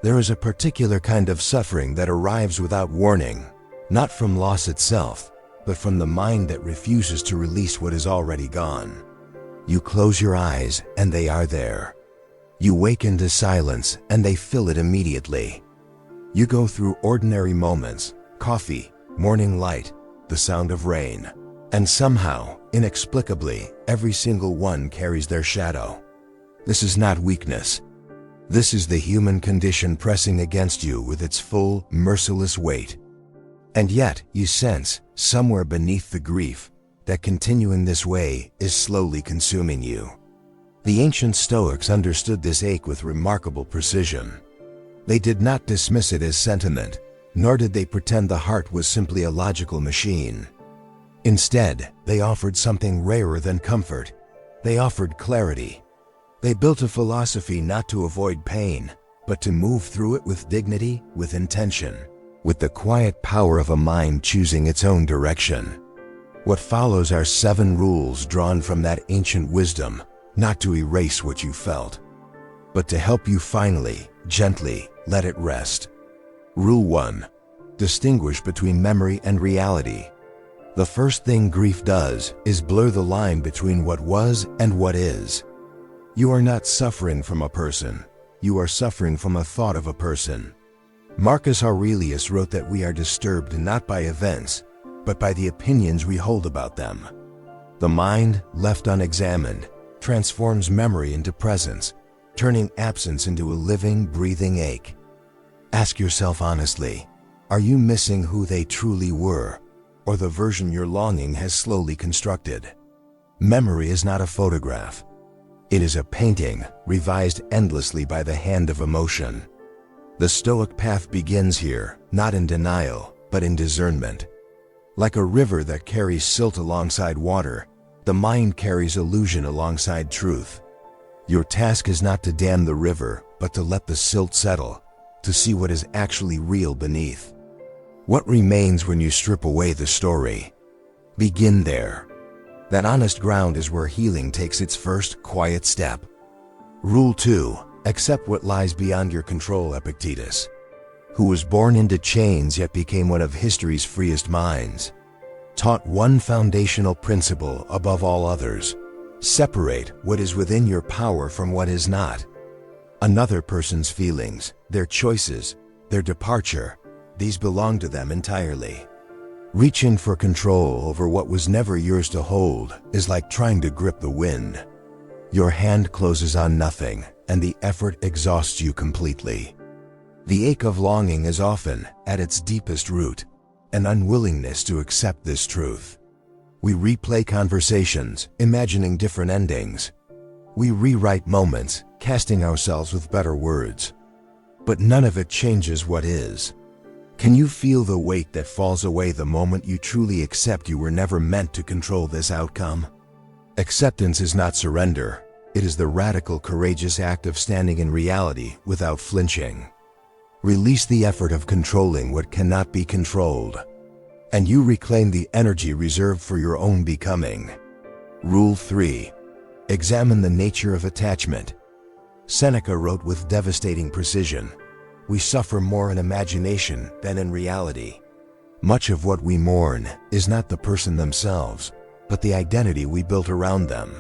There is a particular kind of suffering that arrives without warning, not from loss itself, but from the mind that refuses to release what is already gone. You close your eyes and they are there. You wake into silence and they fill it immediately. You go through ordinary moments, coffee, morning light, the sound of rain, and somehow, inexplicably, every single one carries their shadow. This is not weakness. This is the human condition pressing against you with its full, merciless weight. And yet, you sense, somewhere beneath the grief, that continuing this way is slowly consuming you. The ancient Stoics understood this ache with remarkable precision. They did not dismiss it as sentiment, nor did they pretend the heart was simply a logical machine. Instead, they offered something rarer than comfort. They offered clarity. They built a philosophy not to avoid pain, but to move through it with dignity, with intention, with the quiet power of a mind choosing its own direction. What follows are 7 rules drawn from that ancient wisdom, not to erase what you felt, but to help you finally, gently, let it rest. Rule 1. Distinguish between memory and reality. The first thing grief does is blur the line between what was and what is. You are not suffering from a person. You are suffering from a thought of a person. Marcus Aurelius wrote that we are disturbed not by events, but by the opinions we hold about them. The mind, left unexamined, transforms memory into presence, turning absence into a living, breathing ache. Ask yourself honestly, are you missing who they truly were, or the version your longing has slowly constructed? Memory is not a photograph. It is a painting, revised endlessly by the hand of emotion. The Stoic path begins here, not in denial, but in discernment. Like a river that carries silt alongside water, the mind carries illusion alongside truth. Your task is not to dam the river, but to let the silt settle, to see what is actually real beneath. What remains when you strip away the story? Begin there. That honest ground is where healing takes its first quiet step. Rule 2. Accept what lies beyond your control. Epictetus, who was born into chains yet became one of history's freest minds, taught one foundational principle above all others: separate what is within your power from what is not. Another person's feelings, their choices, their departure, these belong to them entirely. Reaching for control over what was never yours to hold is like trying to grip the wind. Your hand closes on nothing, and the effort exhausts you completely. The ache of longing is often, at its deepest root, an unwillingness to accept this truth. We replay conversations, imagining different endings. We rewrite moments, casting ourselves with better words. But none of it changes what is. Can you feel the weight that falls away the moment you truly accept you were never meant to control this outcome? Acceptance is not surrender. It is the radical, courageous act of standing in reality without flinching. Release the effort of controlling what cannot be controlled, and you reclaim the energy reserved for your own becoming. Rule 3. Examine the nature of attachment. Seneca wrote with devastating precision, "We suffer more in imagination than in reality." Much of what we mourn is not the person themselves, but the identity we built around them.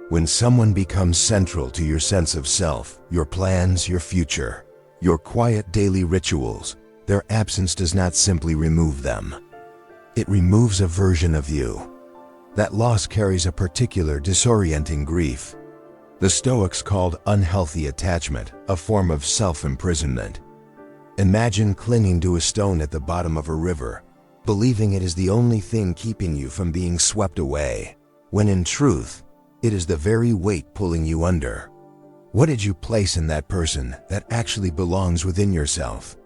When someone becomes central to your sense of self, your plans, your future, your quiet daily rituals, their absence does not simply remove them. It removes a version of you. That loss carries a particular disorienting grief. The Stoics called unhealthy attachment a form of self-imprisonment. Imagine clinging to a stone at the bottom of a river, believing it is the only thing keeping you from being swept away, when in truth, it is the very weight pulling you under. What did you place in that person that actually belongs within yourself?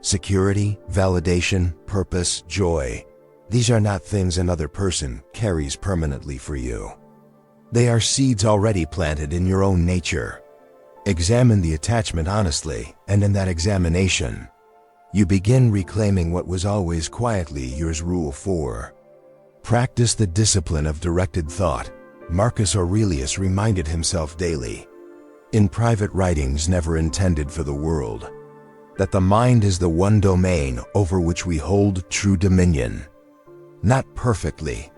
Security, validation, purpose, joy. These are not things another person carries permanently for you. They are seeds already planted in your own nature. Examine the attachment honestly, and in that examination, you begin reclaiming what was always quietly yours. Rule 4. Practice the discipline of directed thought. Marcus Aurelius reminded himself daily, in private writings never intended for the world, that the mind is the one domain over which we hold true dominion. Not perfectly,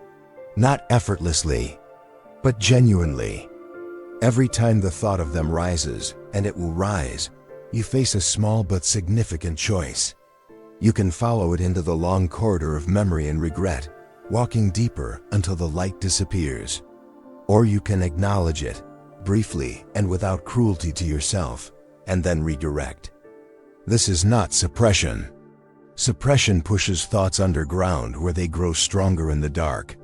not effortlessly, but genuinely. Every time the thought of them rises, and it will rise, you face a small but significant choice. You can follow it into the long corridor of memory and regret, walking deeper until the light disappears. Or you can acknowledge it, briefly and without cruelty to yourself, and then redirect. This is not suppression. Suppression pushes thoughts underground where they grow stronger in the dark.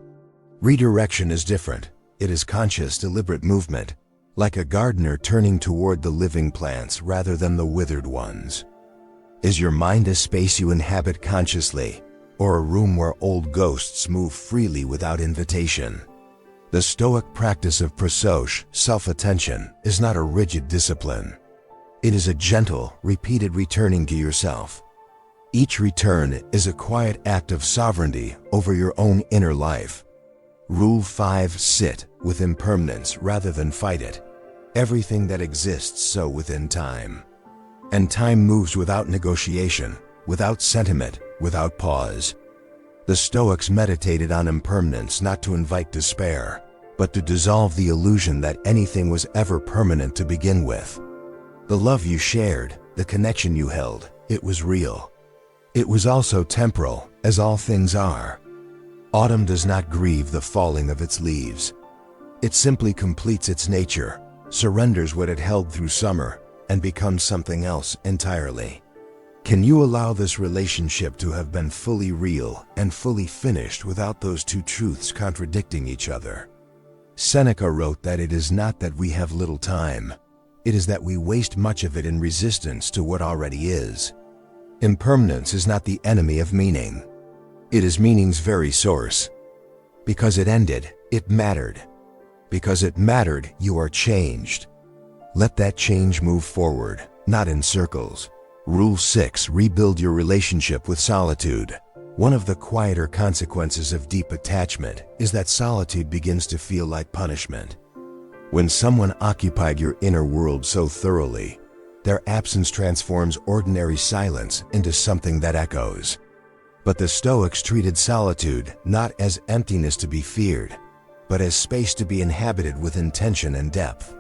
Redirection is different. It is conscious, deliberate movement, like a gardener turning toward the living plants rather than the withered ones. Is your mind a space you inhabit consciously, or a room where old ghosts move freely without invitation? The Stoic practice of prosoche, self-attention, is not a rigid discipline. It is a gentle, repeated returning to yourself. Each return is a quiet act of sovereignty over your own inner life. Rule 5: sit with impermanence rather than fight it. Everything that exists so within time. And time moves without negotiation, without sentiment, without pause. The Stoics meditated on impermanence not to invite despair, but to dissolve the illusion that anything was ever permanent to begin with. The love you shared, the connection you held, it was real. It was also temporal, as all things are. Autumn does not grieve the falling of its leaves. It simply completes its nature, surrenders what it held through summer, and becomes something else entirely. Can you allow this relationship to have been fully real and fully finished without those two truths contradicting each other? Seneca wrote that it is not that we have little time, it is that we waste much of it in resistance to what already is. Impermanence is not the enemy of meaning. It is meaning's very source. Because it ended, it mattered. Because it mattered, you are changed. Let that change move forward, not in circles. Rule 6: rebuild your relationship with solitude. One of the quieter consequences of deep attachment is that solitude begins to feel like punishment. When someone occupied your inner world so thoroughly, their absence transforms ordinary silence into something that echoes. But the Stoics treated solitude not as emptiness to be feared, but as space to be inhabited with intention and depth.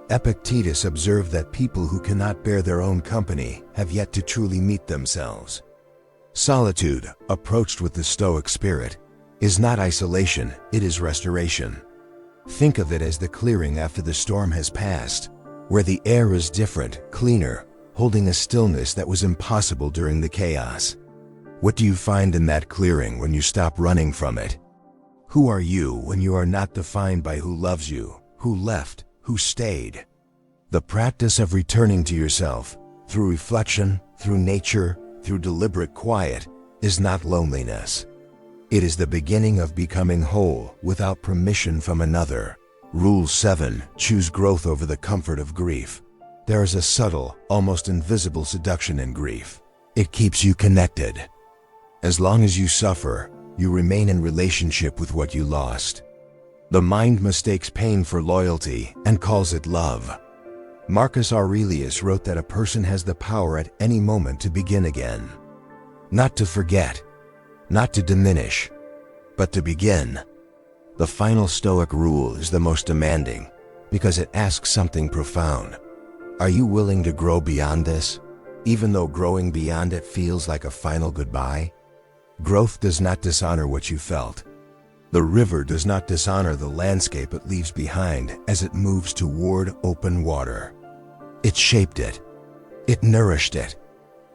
Epictetus observed that people who cannot bear their own company have yet to truly meet themselves. Solitude, approached with the Stoic spirit, is not isolation, it is restoration. Think of it as the clearing after the storm has passed, where the air is different, cleaner, holding a stillness that was impossible during the chaos. What do you find in that clearing when you stop running from it? Who are you when you are not defined by who loves you, who left, who stayed? The practice of returning to yourself, through reflection, through nature, through deliberate quiet, is not loneliness. It is the beginning of becoming whole without permission from another. Rule 7: choose growth over the comfort of grief. There is a subtle, almost invisible seduction in grief. It keeps you connected. As long as you suffer, you remain in relationship with what you lost. The mind mistakes pain for loyalty and calls it love. Marcus Aurelius wrote that a person has the power at any moment to begin again. Not to forget, not to diminish, but to begin. The final Stoic rule is the most demanding because it asks something profound. Are you willing to grow beyond this, even though growing beyond it feels like a final goodbye? Growth does not dishonor what you felt. The river does not dishonor the landscape it leaves behind as it moves toward open water. It shaped it. It nourished it.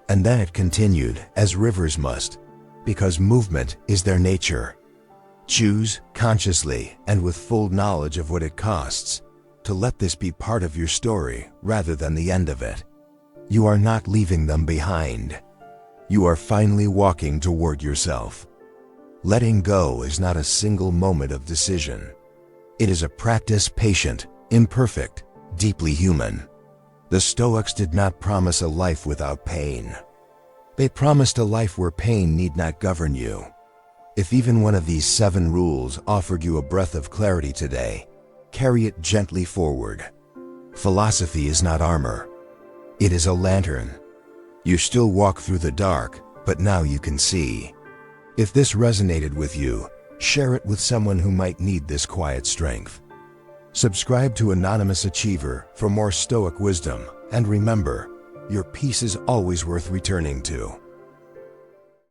And then it continued, as rivers must, because movement is their nature. Choose, consciously and with full knowledge of what it costs, to let this be part of your story rather than the end of it. You are not leaving them behind. You are finally walking toward yourself. Letting go is not a single moment of decision. It is a practice patient, imperfect, deeply human. The Stoics did not promise a life without pain. They promised a life where pain need not govern you. If even one of these 7 rules offered you a breath of clarity today, carry it gently forward. Philosophy is not armor. It is a lantern. You still walk through the dark, but now you can see. If this resonated with you, share it with someone who might need this quiet strength. Subscribe to Anonymous Achiever for more Stoic wisdom, and remember, your peace is always worth returning to.